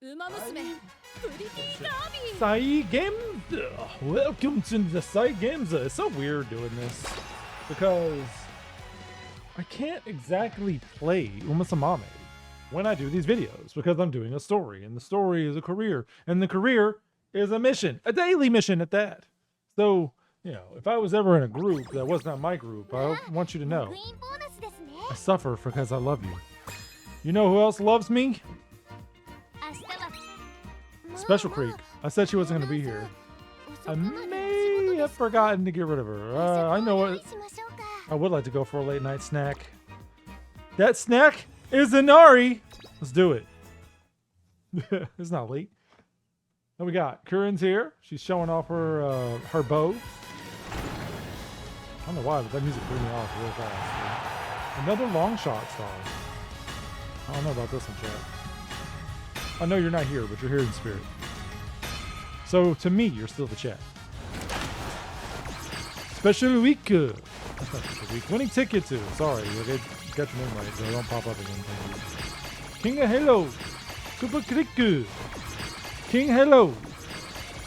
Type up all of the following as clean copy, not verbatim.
Umamusume, Pretty Sai-Games! Welcome to the Sai-Games. It's so weird doing this because I can't exactly play Umamusume when I do these videos because I'm doing a story, and the story is a career, and the career is a mission, a daily mission at that. So, you know, if I was ever in a group that was not my group, I want you to know I suffer because I love you. You know who else loves me? Special Creek. I said she wasn't going to be here. I may have forgotten to get rid of her. I know what. I would like to go for a late night snack. That snack is Inari. Let's do it. It's not late. What we got? Kurin's here. She's showing off her her bow. I don't know why, but that music threw me off real fast. Another long shot star. I don't know about this one, chat. I know you're not here, but you're here in spirit. So, to me, you're still the chat. Special week. Week winning ticket to. Sorry, you got your name right, so it don't pop up again. King of Hello. Super Kriku. King Hello.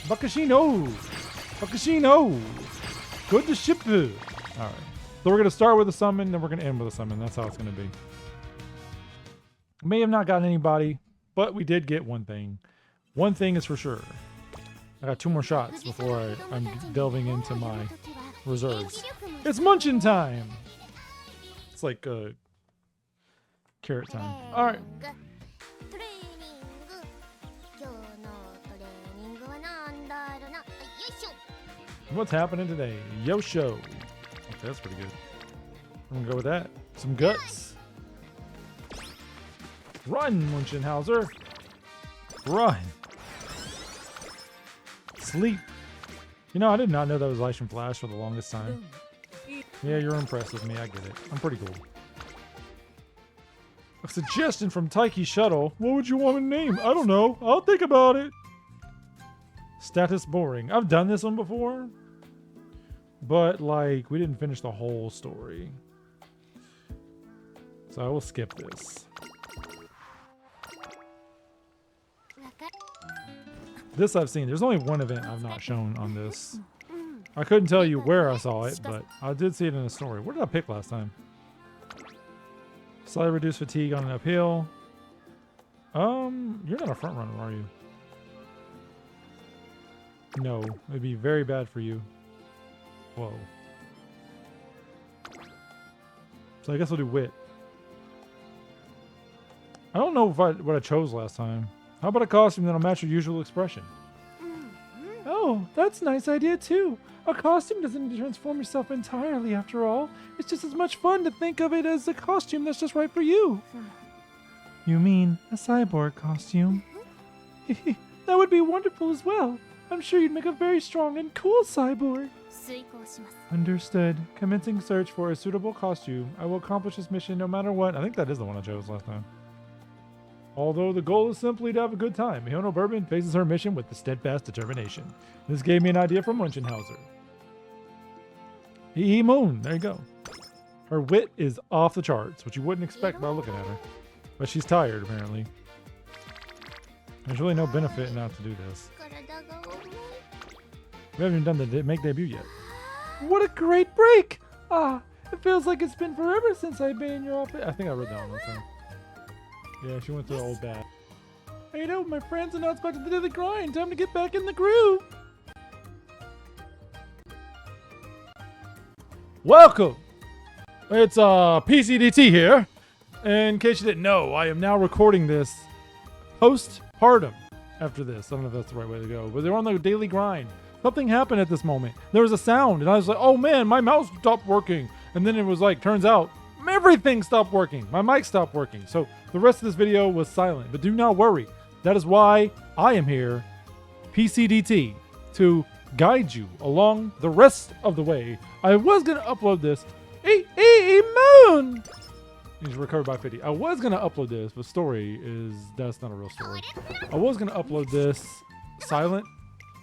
Bakashino. Bakashino. Good to ship. Alright. So, we're going to start with a summon, then we're going to end with a summon. That's how it's going to be. May have not gotten anybody, but we did get one thing. One thing is for sure. I got 2 more shots before I'm delving into my reserves. It's Munchen time! It's like carrot time. Alright. What's happening today? Yosho. Okay, that's pretty good. I'm gonna go with that. Some guts. Run, Munchenhauser. Run. Sleep. You know, I did not know that was Ice and Flash for the longest time. Yeah, you're impressed with me. I get it. I'm pretty cool. A suggestion from Taiki Shuttle. What would you want to name? I don't know. I'll think about it. Status boring. I've done this one before. But, like, we didn't finish the whole story. So I will skip this. This I've seen. There's only one event I've not shown on this. I couldn't tell you where I saw it, but I did see it in a story. What did I pick last time? Slightly reduced fatigue on an uphill. You're not a front runner, are you? No, it'd be very bad for you. Whoa. So I guess I'll do wit. I don't know what I chose last time. How about a costume that'll match your usual expression? Oh, that's a nice idea too. A costume doesn't need to transform yourself entirely after all. It's just as much fun to think of it as a costume that's just right for you. You mean a cyborg costume? That would be wonderful as well. I'm sure you'd make a very strong and cool cyborg. Understood. Commencing search for a suitable costume. I will accomplish this mission no matter what. I think that is the one I chose last time. Although the goal is simply to have a good time, Mihono Bourbon faces her mission with the steadfast determination. This gave me an idea from Munchenhauser. Hee Moon, there you go. Her wit is off the charts, which you wouldn't expect by looking at her. But she's tired, apparently. There's really no benefit not to do this. We haven't even done the make debut yet. What a great break! Ah, it feels like it's been forever since I've been in your office. I think I read that one last time. Yeah, she went through the old bad. Hey, you know, my friends are not expected to do the grind. Time to get back in the groove. Welcome. It's PCDT here. In case you didn't know, I am now recording this postpartum after this. I don't know if that's the right way to go, but they're on the daily grind. Something happened at this moment. There was a sound, and I was like, oh man, my mouse stopped working. And then it was like, turns out, everything stopped working. My mic stopped working. So the rest of this video was silent. But do not worry. That is why I am here, PCDT, to guide you along the rest of the way. I was going to upload this. Hey, Moon! He's recovered by 50. I was going to upload this, but that's not a real story. I was going to upload this silent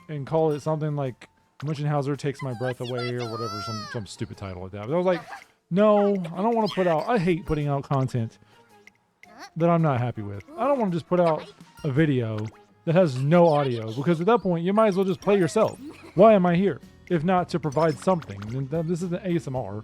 and call it something like Munchenhauser Takes My Breath Away or whatever, some stupid title like that. But I was like, no, I don't want to I hate putting out content that I'm not happy with. I don't want to just put out a video that has no audio, because at that point you might as well just play yourself. Why am I here if not to provide something? And this is an ASMR.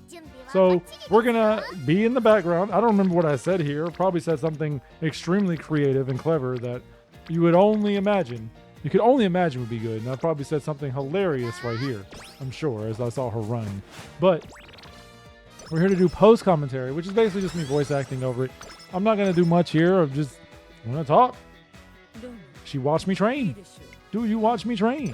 So we're gonna be in the background. I don't remember what I said here. Probably said something extremely creative and clever that you would only imagine. You could only imagine would be good. And I probably said something hilarious right here, I'm sure, as I saw her run. But we're here to do post commentary, which is basically just me voice acting over it. I'm not gonna do much here. I'm gonna talk. She watched me train. Do you watch me train?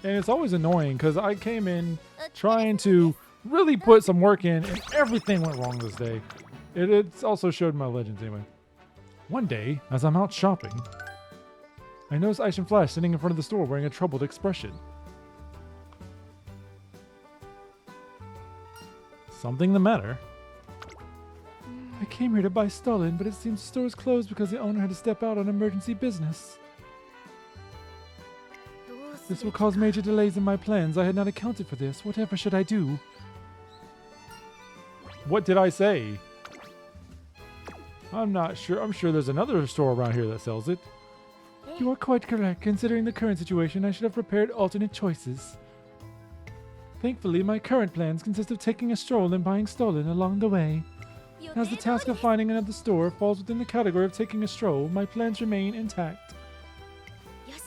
And it's always annoying because I came in trying to really put some work in, and everything went wrong this day. It's also showed my legends anyway. One day, as I'm out shopping, I noticed Aishin Flash sitting in front of the store wearing a troubled expression. Something the matter? I came here to buy Stalin, but it seems the store is closed because the owner had to step out on emergency business. This will cause major delays in my plans. I had not accounted for this. Whatever should I do? What did I say? I'm not sure. I'm sure there's another store around here that sells it. You are quite correct. Considering the current situation, I should have prepared alternate choices. Thankfully, my current plans consist of taking a stroll and buying Stolen along the way. As the task of finding another store falls within the category of taking a stroll, my plans remain intact.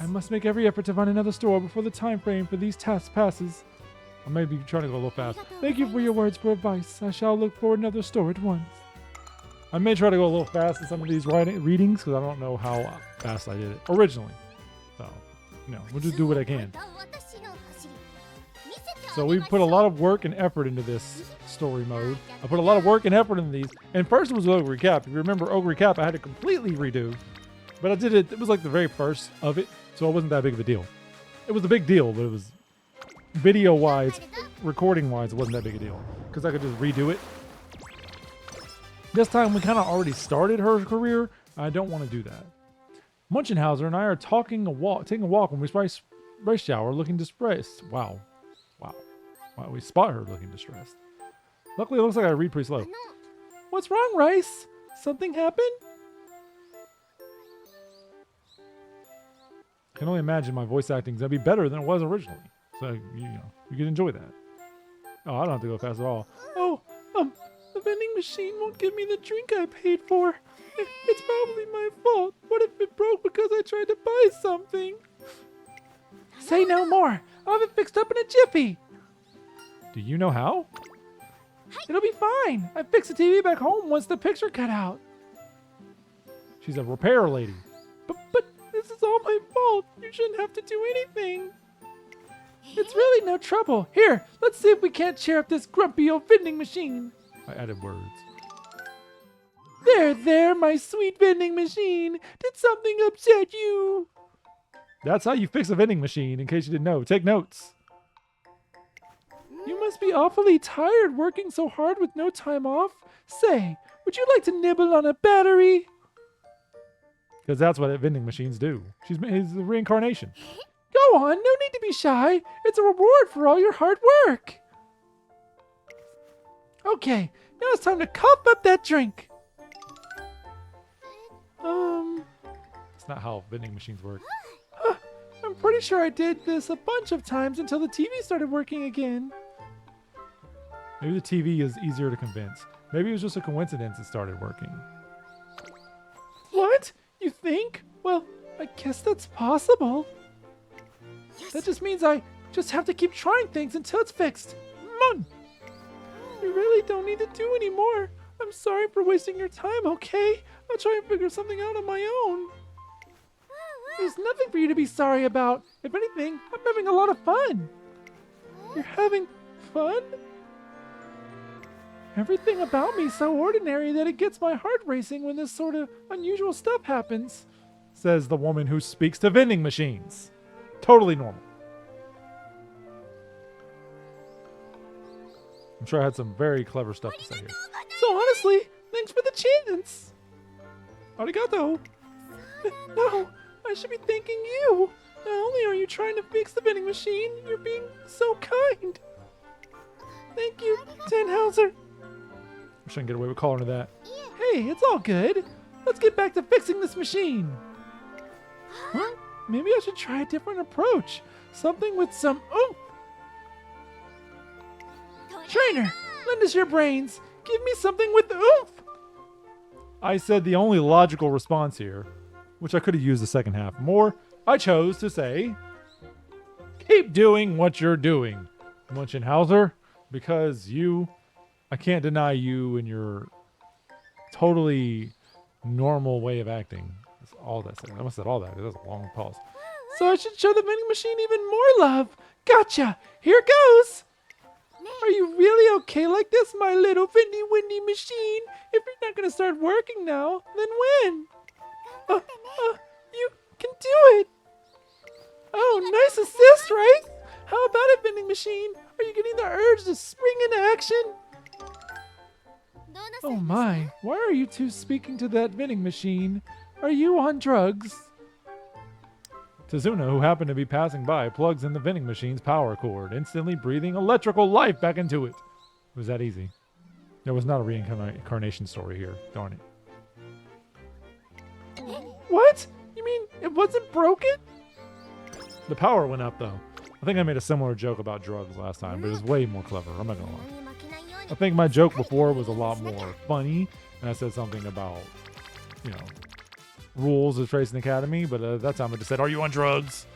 I must make every effort to find another store before the time frame for these tasks passes. I may be trying to go a little fast. Thank you for your words for advice. I shall look for another store at once. I may try to go a little fast in some of these readings because I don't know how fast I did it originally. So, we'll just do what I can. So we put a lot of work and effort into this story mode. I put a lot of work and effort into these. And first it was Ogre Recap. If you remember Ogre Recap, I had to completely redo. But I did it. It was like the very first of it. So it wasn't that big of a deal. It was a big deal, but it was video-wise, recording-wise, it wasn't that big a deal. Because I could just redo it. This time we kind of already started her career. I don't want to do that. Munchenhauser and I are taking a walk when we race shower looking distressed. Wow. We spot her looking distressed. Luckily, it looks like I read pretty slow. What's wrong, Rice? Something happened? I can only imagine my voice acting is going to be better than it was originally. So, you can enjoy that. Oh, I don't have to go fast at all. Oh, the vending machine won't give me the drink I paid for. It's probably my fault. What if it broke because I tried to buy something? Say no more. I'll have it fixed up in a jiffy. Do you know how? It'll be fine. I fixed the TV back home once the picture cut out. She's a repair lady. But this is all my fault. You shouldn't have to do anything. It's really no trouble. Here, let's see if we can't cheer up this grumpy old vending machine. I added words. There, my sweet vending machine. Did something upset you? That's how you fix a vending machine, in case you didn't know. Take notes. You must be awfully tired working so hard with no time off. Say, would you like to nibble on a battery? Because that's what vending machines do. He's the reincarnation. Go on, no need to be shy. It's a reward for all your hard work. Okay, now it's time to cough up that drink. That's not how vending machines work. I'm pretty sure I did this a bunch of times until the TV started working again. Maybe the TV is easier to convince. Maybe it was just a coincidence it started working. What? You think? Well, I guess that's possible. That just means I just have to keep trying things until it's fixed. Come on. You really don't need to do any more. I'm sorry for wasting your time, okay? I'll try and figure something out on my own. There's nothing for you to be sorry about. If anything, I'm having a lot of fun. You're having fun? Everything about me is so ordinary that it gets my heart racing when this sort of unusual stuff happens, says the woman who speaks to vending machines. Totally normal. I'm sure I had some very clever stuff to say here. So honestly, thanks for the chance. Arigato. No, I should be thanking you. Not only are you trying to fix the vending machine, you're being so kind. Thank you, Munchenhauser. I shouldn't get away with calling her that. Hey, it's all good. Let's get back to fixing this machine. Huh? Maybe I should try a different approach. Something with some oomph. Trainer, lend us your brains. Give me something with oomph. I said the only logical response here, which I could have used the second half more. I chose to say, keep doing what you're doing, Munchenhauser, because I can't deny you and your totally normal way of acting. That's all that said. I must have said all that. That was a long pause. So I should show the vending machine even more love. Gotcha. Here goes. Are you really okay like this, my little windy machine? If you're not going to start working now, then when? You can do it. Oh, nice assist, right? How about it, vending machine? Are you getting the urge to spring into action? Oh my, why are you two speaking to that vending machine? Are you on drugs? Tazuna, who happened to be passing by, plugs in the vending machine's power cord, instantly breathing electrical life back into it. It was that easy. There was not a reincarnation story here. Darn it. What? You mean it wasn't broken? The power went up, though. I think I made a similar joke about drugs last time, but it was way more clever. I'm not gonna lie. I think my joke before was a lot more funny, and I said something about, rules of Tracing Academy, but that time I just said, are you on drugs?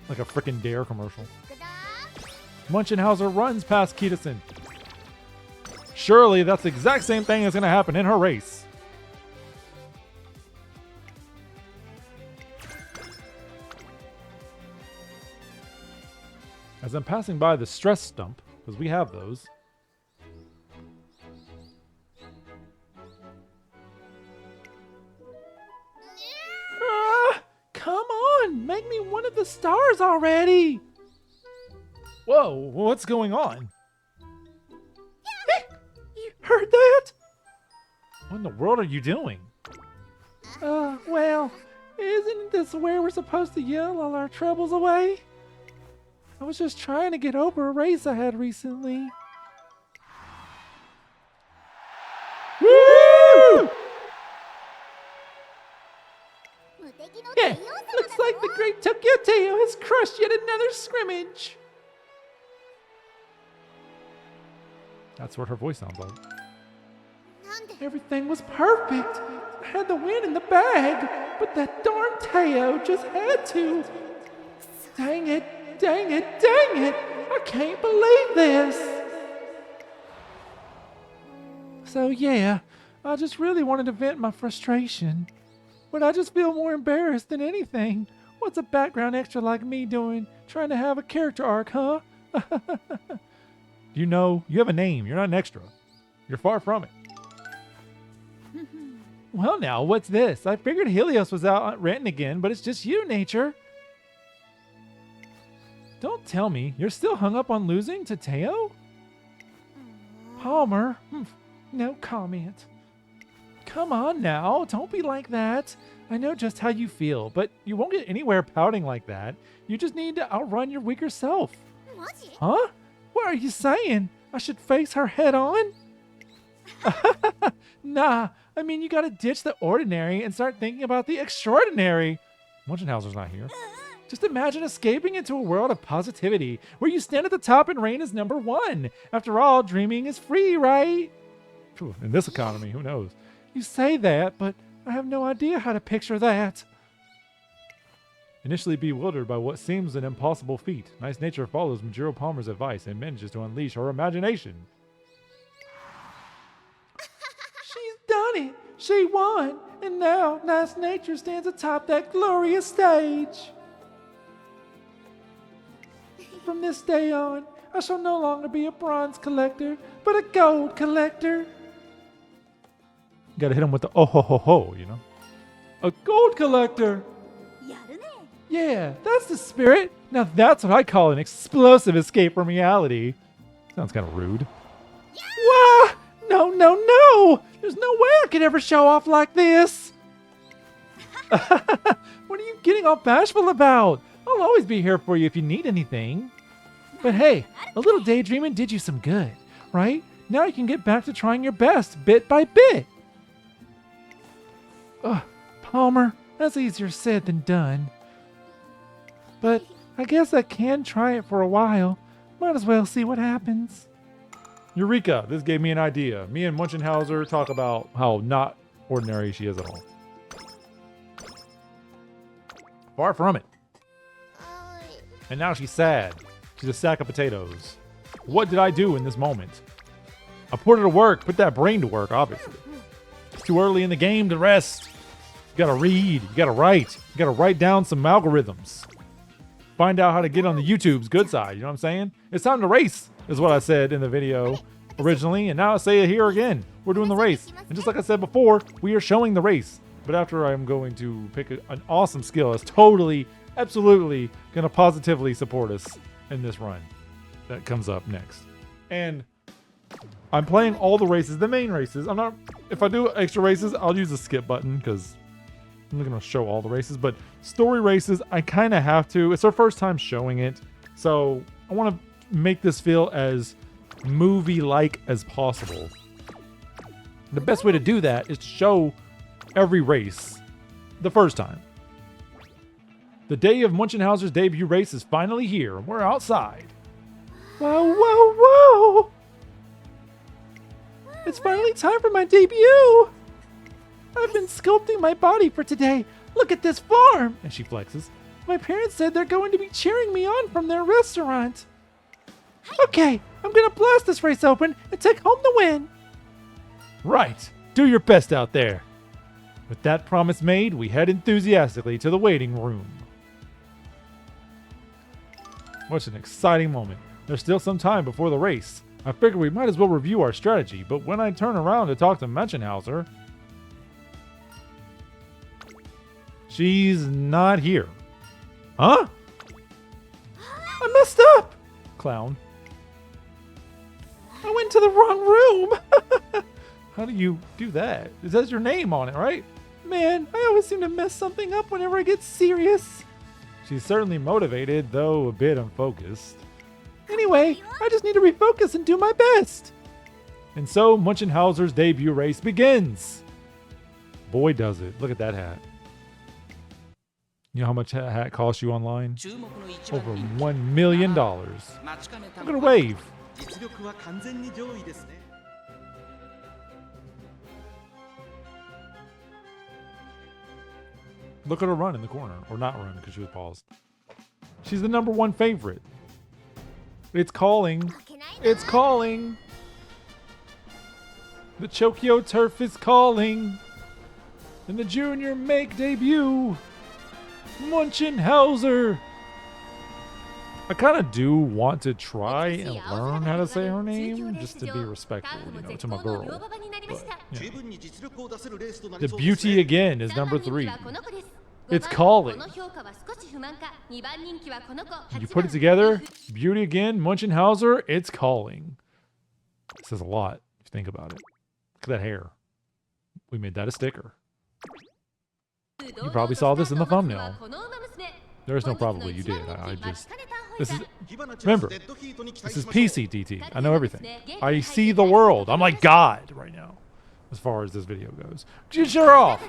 Like a freaking Dare commercial. Munchenhauser runs past Cuties. Surely that's the exact same thing that's going to happen in her race. As I'm passing by the stress stump, because we have those, come on, make me one of the stars already. Whoa, what's going on? You heard that? What in the world are you doing? Well, isn't this where we're supposed to yell all our troubles away? I was just trying to get over a race I had recently. Woo! Yeah, looks like the great Tokyo-Teo has crushed yet another scrimmage. That's what her voice sounds like. Everything was perfect. I had the win in the bag, but that darn Teo just had to. Dang it, dang it, dang it. I can't believe this. So yeah, I just really wanted to vent my frustration. But I just feel more embarrassed than anything. What's a background extra like me doing, trying to have a character arc, huh? You have a name. You're not an extra. You're far from it. Well now, what's this? I figured Helios was out ranting again, but it's just you, Nature. Don't tell me you're still hung up on losing to Teo? Palmer, no comment. Come on now, don't be like that. I know just how you feel, but you won't get anywhere pouting like that. You just need to outrun your weaker self. Huh? What are you saying? I should face her head on? Nah, I mean you gotta ditch the ordinary and start thinking about the extraordinary. Munchenhauser's not here. Just imagine escaping into a world of positivity where you stand at the top and reign as number one. After all, dreaming is free, right? In this economy, who knows? You say that, but I have no idea how to picture that. Initially bewildered by what seems an impossible feat, Nice Nature follows Majiro Palmer's advice and manages to unleash her imagination. She's done it! She won! And now Nice Nature stands atop that glorious stage! From this day on, I shall no longer be a bronze collector, but a gold collector! Gotta hit him with the oh ho ho ho, A gold collector! Yeah, that's the spirit! Now that's what I call an explosive escape from reality. Sounds kind of rude. Wah! No, no, no! There's no way I could ever show off like this! What are you getting all bashful about? I'll always be here for you if you need anything. But hey, a little daydreaming did you some good, right? Now you can get back to trying your best, bit by bit. Palmer, that's easier said than done. But I guess I can try it for a while. Might as well see what happens. Eureka! This gave me an idea. Me and Munchenhauser talk about how not ordinary she is at all. Far from it. And now she's sad. She's a sack of potatoes. What did I do in this moment? I put her to work. Put that brain to work, obviously. It's too early in the game to rest. You gotta read. You gotta write. You gotta write down some algorithms. Find out how to get on the YouTube's good side. You know what I'm saying? It's time to race, is what I said in the video originally. And now I say it here again. We're doing the race. And just like I said before, we are showing the race. But after I'm going to pick an awesome skill that's totally, absolutely going to positively support us in this run that comes up next. And I'm playing all the races, the main races. If I do extra races, I'll use the skip button because I'm not going to show all the races. But story races, I kind of have to. It's our first time showing it. So I want to make this feel as movie-like as possible. The best way to do that is to show every race the first time. The day of Munchenhauser's debut race is finally here. We're outside. Whoa, whoa, whoa! It's finally time for my debut! I've been sculpting my body for today. Look at this form! And she flexes. My parents said they're going to be cheering me on from their restaurant. Okay, I'm gonna blast this race open and take home the win. Right. Do your best out there. With that promise made, we head enthusiastically to the waiting room. What an exciting moment. There's still some time before the race. I figure we might as well review our strategy, but when I turn around to talk to Munchenhauser, she's not here. Huh? I messed up! Clown. I went to the wrong room! How do you do that? It says your name on it, right? Man, I always seem to mess something up whenever I get serious. She's certainly motivated, though a bit unfocused. Anyway, I just need to refocus and do my best. And so Munchenhauser's debut race begins. Boy, does it. Look at that hat. You know how much that hat costs you online? Over $1 million. Look at her wave. Look at her run in the corner. Or not run, because she was paused. She's the #1 favorite. It's calling. It's calling. The Chokyo turf is calling. And the junior make debut. Munchenhauser. I kind of do want to try and learn how to say her name, just to be respectful, to my girl. But, The beauty again is #3. It's calling. You put it together, beauty again, Munchenhauser, it's calling. It says a lot if you think about it. Look at that hair. We made that a sticker. You probably saw this in the thumbnail. There's no probably you did. Remember, this is PCDT. I know everything. I see the world. I'm like God right now, as far as this video goes. Sure off.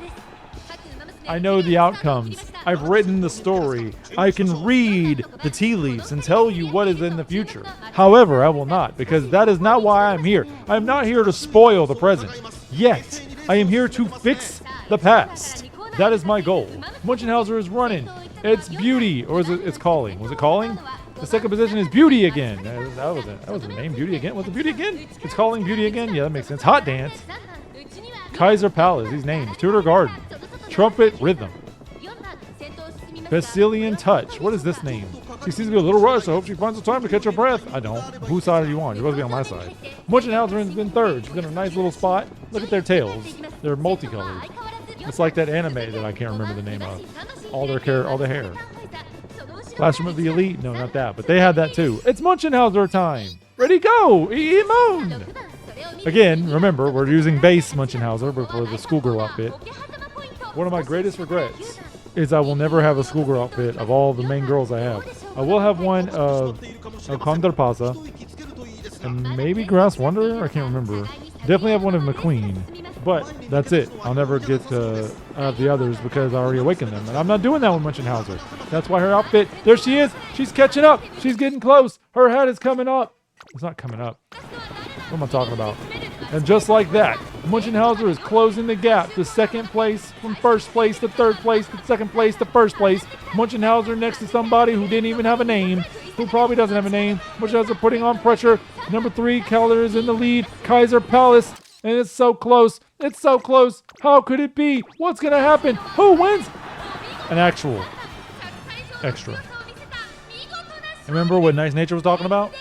I know the outcomes. I've written the story. I can read the tea leaves and tell you what is in the future. However, I will not, because that is not why I'm here. I'm not here to spoil the present. Yet, I am here to fix the past. That is my goal. Munchenhauser is running. It's beauty, or is it? It's calling. Was it calling? The second position is beauty again. That was the name. Beauty again. Was it beauty again? It's calling beauty again. Yeah, that makes sense. Hot dance. Kaiser Palace. These names. Tudor Garden. Trumpet Rhythm. Basilian Touch. What is this name? She seems to be a little rushed. I hope she finds the time to catch her breath. I don't. Whose side are you on? You're supposed to be on my side. Munchenhauser has been third. She's in a nice little spot. Look at their tails. They're multicolored. It's like that anime that I can't remember the name of. All their hair. Classroom of the Elite. No, not that. But they had that too. It's Munchenhauser time. Ready, go. Moon. Again, remember, we're using base Munchenhauser for the schoolgirl outfit. One of my greatest regrets is I will never have a schoolgirl outfit of all the main girls I have. I will have one of Condorpasa and maybe Grass Wonder. I can't remember. Definitely have one of McQueen. But that's it. I'll never get to have the others because I already awakened them. And I'm not doing that with Munchenhauser. That's why her outfit, there she is. She's catching up. She's getting close. Her head is coming up. It's not coming up. What am I talking about? And just like that, Munchenhauser is closing the gap to second place, from first place to third place to second place to first place. Munchenhauser next to somebody who didn't even have a name, who probably doesn't have a name. Munchenhauser putting on pressure. Number 3, Keller is in the lead. Kaiser Palace, and it's so close. It's so close. How could it be? What's going to happen? Who wins? An actual extra. Remember what Nice Nature was talking about?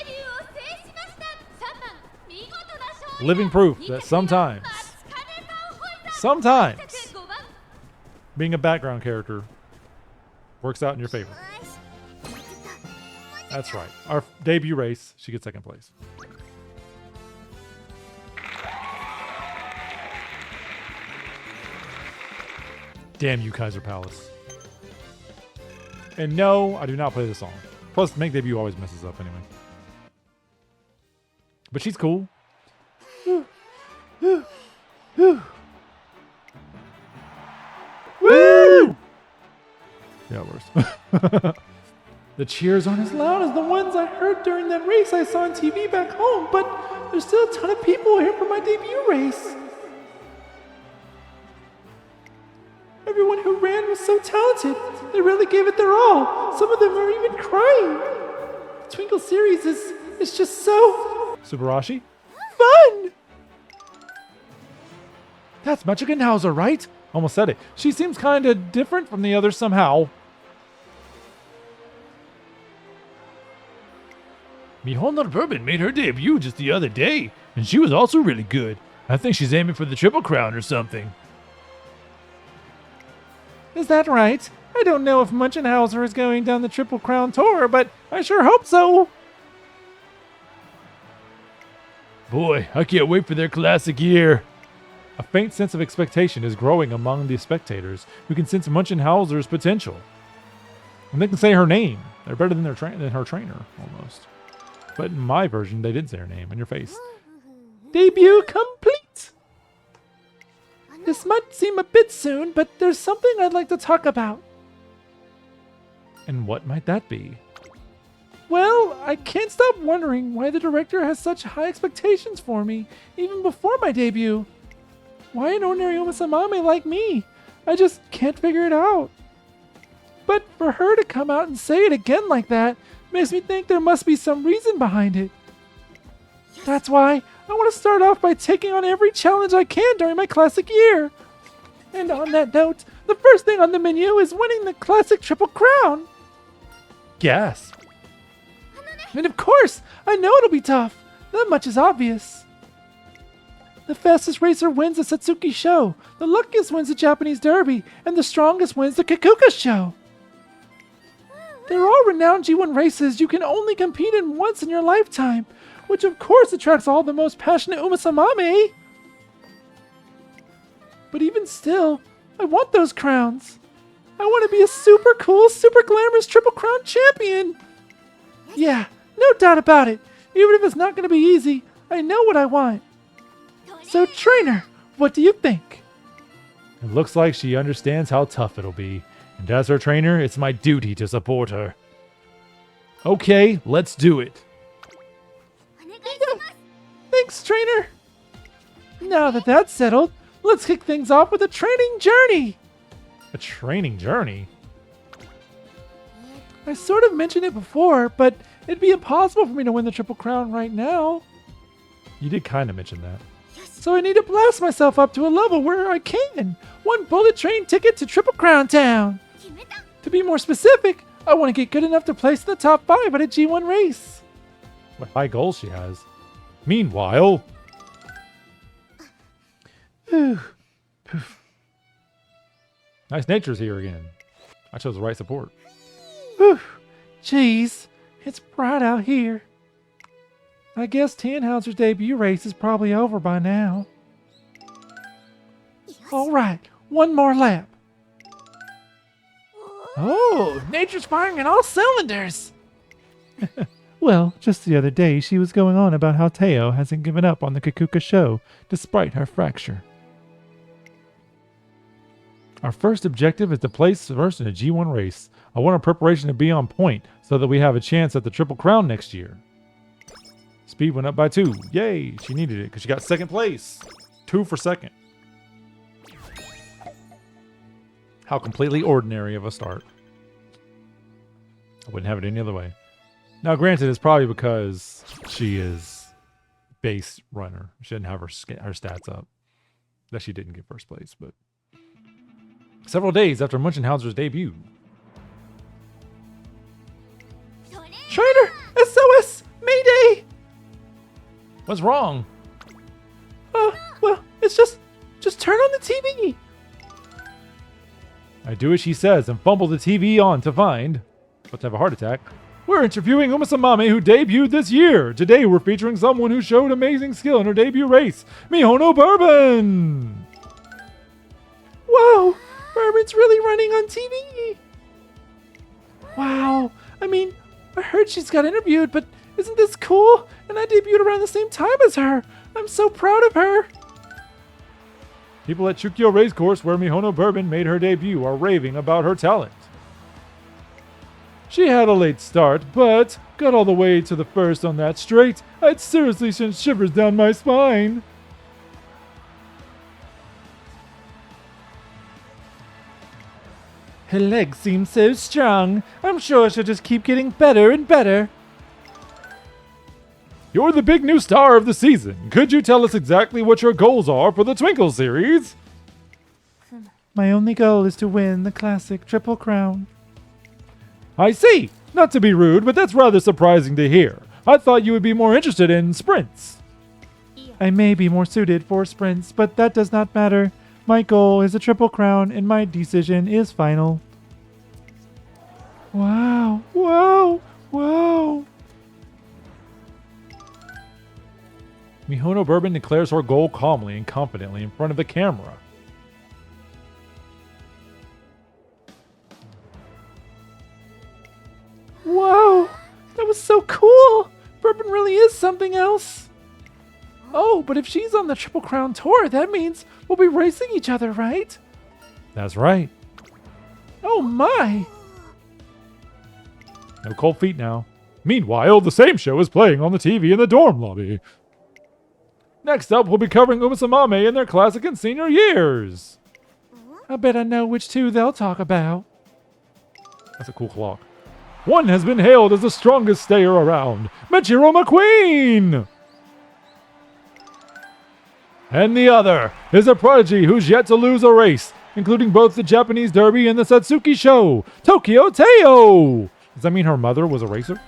Living proof that sometimes, being a background character works out in your favor. That's right. Our debut race, she gets second place. Damn you, Kaiser Palace. And no, I do not play this song. Plus, Make Debut always messes up anyway. But she's cool. Woo! Yeah, worse. The cheers aren't as loud as the ones I heard during that race I saw on TV back home, but there's still a ton of people here for my debut race. Everyone who ran was so talented. They really gave it their all. Some of them are even crying. The Twinkle series is just so... Subarashi? Fun! That's Munchenhauser, right? Almost said it. She seems kind of different from the others somehow. Mihonor Bourbon made her debut just the other day, and she was also really good. I think she's aiming for the Triple Crown or something. Is that right? I don't know if Munchenhauser is going down the Triple Crown tour, but I sure hope so. Boy, I can't wait for their classic year. A faint sense of expectation is growing among the spectators who can sense Munchenhauser's potential. And they can say her name. They're better than her trainer, almost. But in my version, they did say her name in your face. Debut complete! This might seem a bit soon, but there's something I'd like to talk about. And what might that be? Well, I can't stop wondering why the director has such high expectations for me, even before my debut. Why an ordinary Umamusume like me? I just can't figure it out. But for her to come out and say it again like that makes me think there must be some reason behind it. That's why I want to start off by taking on every challenge I can during my classic year. And on that note, the first thing on the menu is winning the classic Triple Crown. Gasp. And of course, I know it'll be tough. That much is obvious. The fastest racer wins the Satsuki Show, the luckiest wins the Japanese Derby, and the strongest wins the Kikuka Show. They're all renowned G1 races you can only compete in once in your lifetime, which of course attracts all the most passionate Umamusume. But even still, I want those crowns. I want to be a super cool, super glamorous Triple Crown champion. Yeah, no doubt about it. Even if it's not going to be easy, I know what I want. So, trainer, what do you think? It looks like she understands how tough it'll be. And as her trainer, it's my duty to support her. Okay, let's do it. Thanks, trainer. Now that that's settled, let's kick things off with a training journey. A training journey? I sort of mentioned it before, but it'd be impossible for me to win the Triple Crown right now. You did kind of mention that. So I need to blast myself up to a level where I can. One bullet train ticket to Triple Crown Town. To be more specific, I want to get good enough to place in the top 5 at a G1 race. What high goals she has. Meanwhile... Nice Nature's here again. I chose the right support. Jeez, it's bright out here. I guess Tannhauser's debut race is probably over by now. All right, one more lap. Oh, nature's firing on all cylinders. Well, just the other day she was going on about how Teo hasn't given up on the Kikuka show despite her fracture. Our first objective is to place first in a G1 race. I want our preparation to be on point so that we have a chance at the Triple Crown next year. Speed went up by 2. Yay! She needed it because she got second place. 2 for second. How completely ordinary of a start. I wouldn't have it any other way. Now, granted, it's probably because she is base runner. She didn't have her stats up. That she didn't get first place, but several days after Munchenhauser's debut. Trainer! SOS! Mayday! What's wrong? Well, it's just turn on the TV. I do as she says and fumble the TV on to find, but to have a heart attack. We're interviewing Umamusume, who debuted this year. Today we're featuring someone who showed amazing skill in her debut race, Mihono Bourbon. Whoa, Bourbon's really running on TV. Wow, I mean, I heard she's got interviewed, but isn't this cool? And I debuted around the same time as her. I'm so proud of her. People at Chukyo Racecourse, where Mihono Bourbon made her debut, are raving about her talent. She had a late start, but got all the way to the first on that straight. I'd seriously sent shivers down my spine. Her legs seem so strong. I'm sure she'll just keep getting better and better. You're the big new star of the season. Could you tell us exactly what your goals are for the Twinkle series? My only goal is to win the classic Triple Crown. I see. Not to be rude, but that's rather surprising to hear. I thought you would be more interested in sprints. I may be more suited for sprints, but that does not matter. My goal is a Triple Crown, and my decision is final. Wow, wow, wow. Mihono Bourbon declares her goal calmly and confidently in front of the camera. Wow, that was so cool! Bourbon really is something else. Oh, but if she's on the Triple Crown Tour, that means we'll be racing each other, right? That's right. Oh my! No cold feet now. Meanwhile, the same show is playing on the TV in the dorm lobby. Next up, we'll be covering Umamusume in their classic and senior years. I bet I know which two they'll talk about. That's a cool clock. One has been hailed as the strongest stayer around, McQueen! And the other is a prodigy who's yet to lose a race, including both the Japanese Derby and the Satsuki Show, Tokyo Teo! Does that mean her mother was a racer?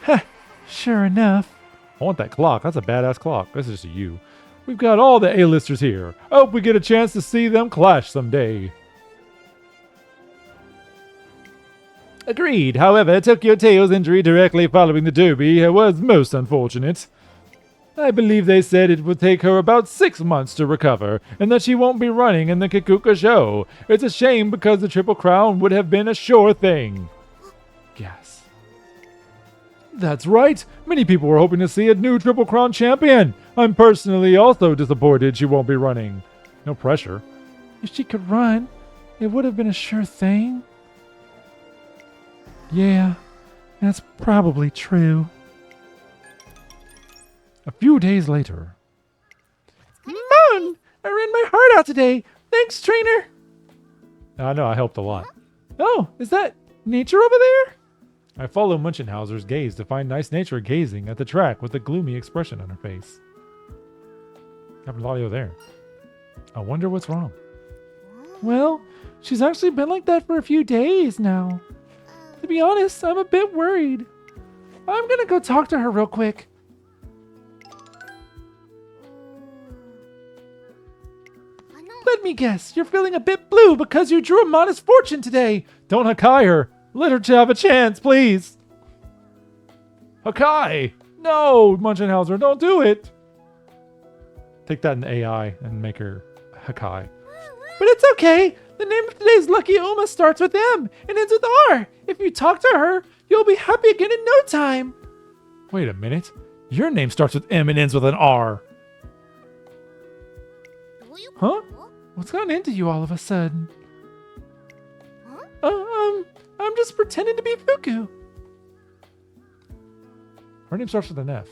Heh, sure enough. I want that clock. That's a badass clock. This is just you. We've got all the A-listers here. I hope we get a chance to see them clash someday. Agreed. However, Tokyo Teo's injury directly following the Derby was most unfortunate. I believe they said it would take her about 6 months to recover, and that she won't be running in the Kikuka show. It's a shame because the Triple Crown would have been a sure thing. Yes. That's right. Many people were hoping to see a new Triple Crown champion. I'm personally also disappointed she won't be running. No pressure. If she could run, it would have been a sure thing. Yeah, that's probably true. A few days later. Mon! I ran my heart out today. Thanks, trainer. I know, I helped a lot. Oh, is that nature over there? I follow Munchenhauser's gaze to find nice nature gazing at the track with a gloomy expression on her face. Happened to audio there. I wonder what's wrong. Well, she's actually been like that for a few days now. To be honest, I'm a bit worried. I'm gonna go talk to her real quick. Let me guess, you're feeling a bit blue because you drew a modest fortune today. Don't Hakai her. Let her have a chance, please. Hakai! No, Munchenhauser, don't do it. Take that in AI and make her Hakai. But it's okay. The name of today's lucky Uma starts with M and ends with R. If you talk to her, you'll be happy again in no time. Wait a minute. Your name starts with M and ends with an R. Huh? What's gotten into you all of a sudden? I'm just pretending to be Fuku. Her name starts with an F.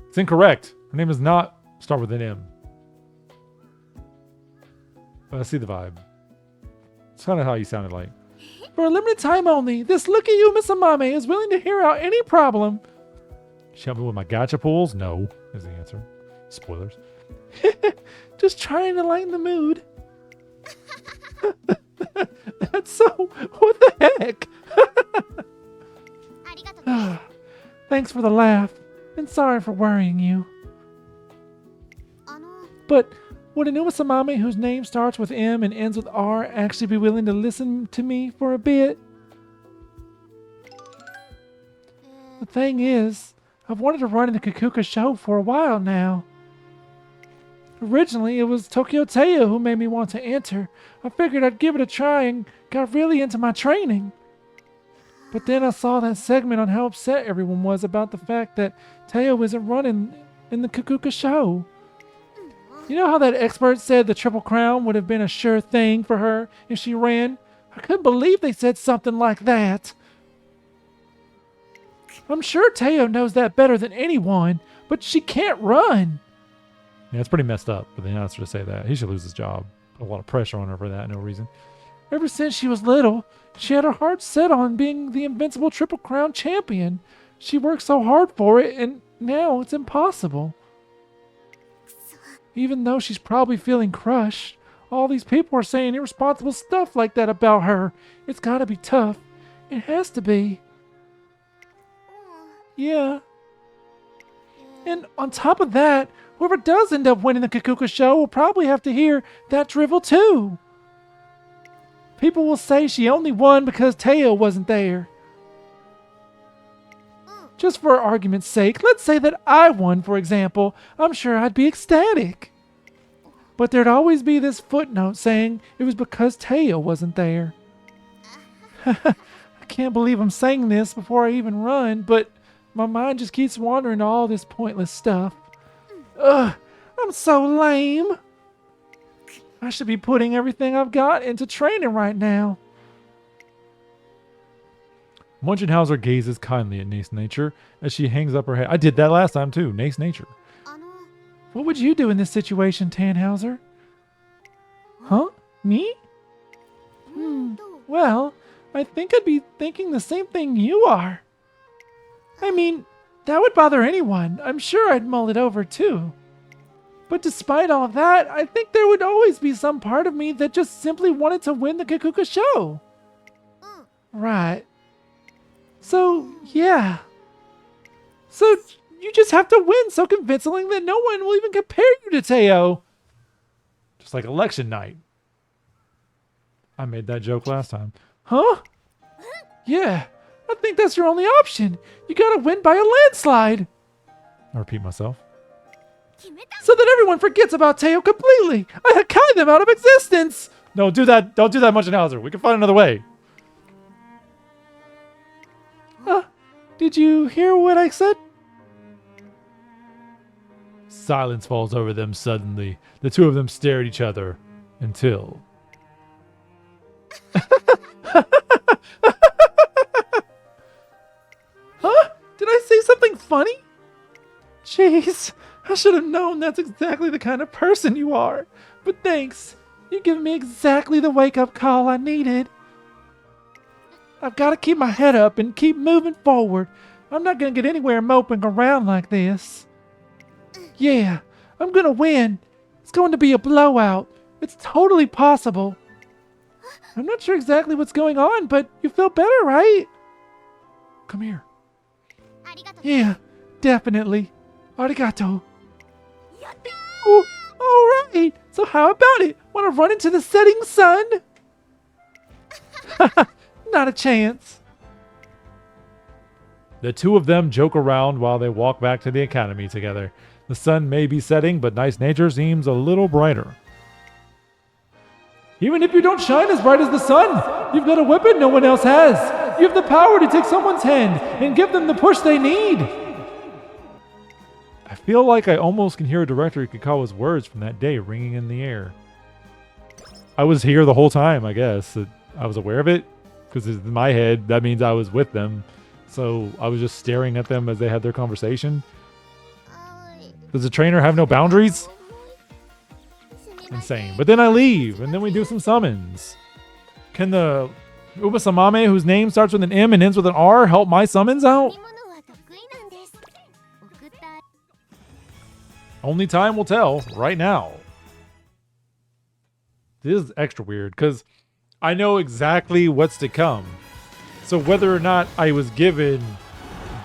It's incorrect. Her name does not start with an M. But I see the vibe. It's kind of how you sounded like. For a limited time only, this look at you, Miss Amame, is willing to hear out any problem. She helped me with my gacha pulls? No, is the answer. Spoilers. Just trying to lighten the mood. That's so... What the heck? Thanks for the laugh. And sorry for worrying you. But would an Umamusume whose name starts with M and ends with R actually be willing to listen to me for a bit? The thing is, I've wanted to run in the Kikuka show for a while now. Originally, it was Tokyo-Teo who made me want to enter. I figured I'd give it a try and got really into my training. But then I saw that segment on how upset everyone was about the fact that Teo isn't running in the Kikuka show. You know how that expert said the Triple Crown would have been a sure thing for her if she ran? I couldn't believe they said something like that. I'm sure Teo knows that better than anyone, but she can't run. Yeah, it's pretty messed up for the announcer to say that. He should lose his job. Put a lot of pressure on her for that, no reason. Ever since she was little, she had her heart set on being the invincible Triple Crown champion. She worked so hard for it, and now it's impossible. Even though she's probably feeling crushed, all these people are saying irresponsible stuff like that about her. It's gotta be tough. It has to be. Yeah. And on top of that, whoever does end up winning the Kikuka show will probably have to hear that drivel too. People will say she only won because Teo wasn't there. Just for argument's sake, let's say that I won, for example. I'm sure I'd be ecstatic. But there'd always be this footnote saying it was because Teo wasn't there. I can't believe I'm saying this before I even run, but my mind just keeps wandering to all this pointless stuff. Ugh, I'm so lame. I should be putting everything I've got into training right now. Munchenhauser gazes kindly at Nace Nature as she hangs up her head. I did that last time too, Nace Nature. What would you do in this situation, Tannhauser? Huh? Me? Well, I think I'd be thinking the same thing you are. I mean, that would bother anyone. I'm sure I'd mull it over too. But despite all of that, I think there would always be some part of me that just simply wanted to win the Kikuka show. Right. So, yeah. So, you just have to win so convincingly that no one will even compare you to Teo. Just like election night. I made that joke last time. Huh? Yeah, I think that's your only option. You gotta win by a landslide. I repeat myself. So that everyone forgets about Teo completely. I Hakai them out of existence. No, do that. Don't do that, Munchenhauser. We can find another way. Did you hear what I said? Silence falls over them suddenly. The two of them stare at each other until... Huh? Did I say something funny? Jeez, I should have known that's exactly the kind of person you are. But thanks. You've given me exactly the wake-up call I needed. I've got to keep my head up and keep moving forward. I'm not going to get anywhere moping around like this. Yeah, I'm going to win. It's going to be a blowout. It's totally possible. I'm not sure exactly what's going on, but you feel better, right? Come here. Yeah, definitely. Arigato. Oh, all right. So how about it? Want to run into the setting sun? Not a chance. The two of them joke around while they walk back to the academy together. The sun may be setting, but Nice Nature seems a little brighter. Even if you don't shine as bright as the sun, you've got a weapon no one else has. You have the power to take someone's hand and give them the push they need. I feel like I almost can hear Director Kikawa's words from that day ringing in the air. I was here the whole time, I guess. I was aware of it, because in my head, that means I was with them. So I was just staring at them as they had their conversation. Does the trainer have no boundaries? Insane. But then I leave, and then we do some summons. Can the Umamusume, whose name starts with an M and ends with an R, help my summons out? Only time will tell right now. This is extra weird, because I know exactly what's to come. So whether or not I was given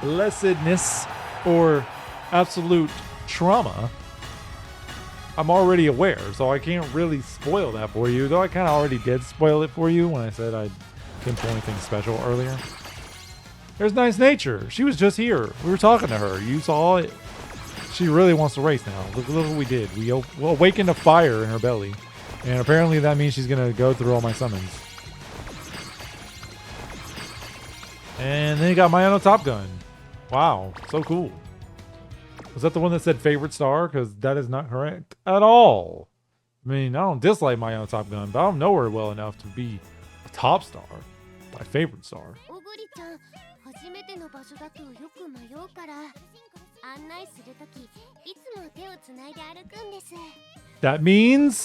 blessedness or absolute trauma, I'm already aware, so I can't really spoil that for you, though I kind of already did spoil it for you when I said I didn't pull anything special earlier. There's Nice Nature. She was just here. We were talking to her. You saw it. She really wants to race now. Look what we did. We awakened a fire in her belly, and apparently that means she's going to go through all my summons. And then you got my Top Gun. Wow, so cool. Was that the one that said favorite star? Because that is not correct at all. I mean, I don't dislike my Top Gun, but I don't know her well enough to be a top star. My favorite star. That means